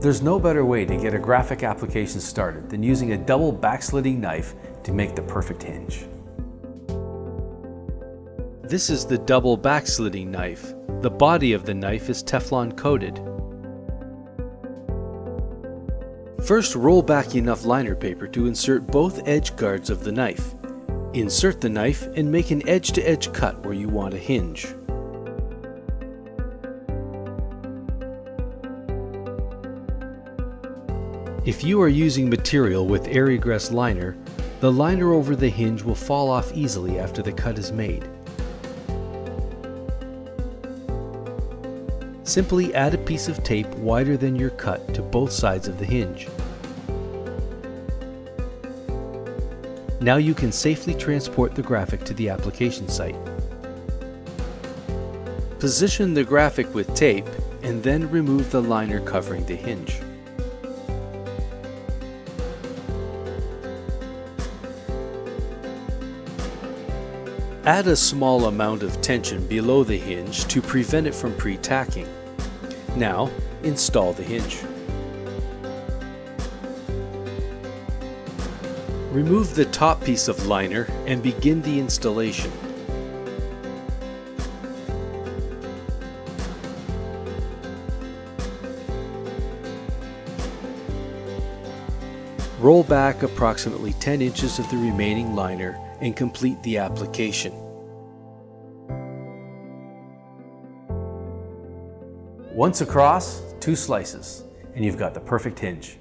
There's no better way to get a graphic application started than using a double backslitting knife to make the perfect hinge. This is the double backslitting knife. The body of the knife is Teflon coated. First, roll back enough liner paper to insert both edge guards of the knife. Insert the knife and make an edge-to-edge cut where you want a hinge. If you are using material with air egress liner, the liner over the hinge will fall off easily after the cut is made. Simply add a piece of tape wider than your cut to both sides of the hinge. Now you can safely transport the graphic to the application site. Position the graphic with tape and then remove the liner covering the hinge. Add a small amount of tension below the hinge to prevent it from pre-tacking. Now, install the hinge. Remove the top piece of liner and begin the installation. Roll back approximately 10 inches of the remaining liner and complete the application. Once across, 2 slices, and you've got the perfect hinge.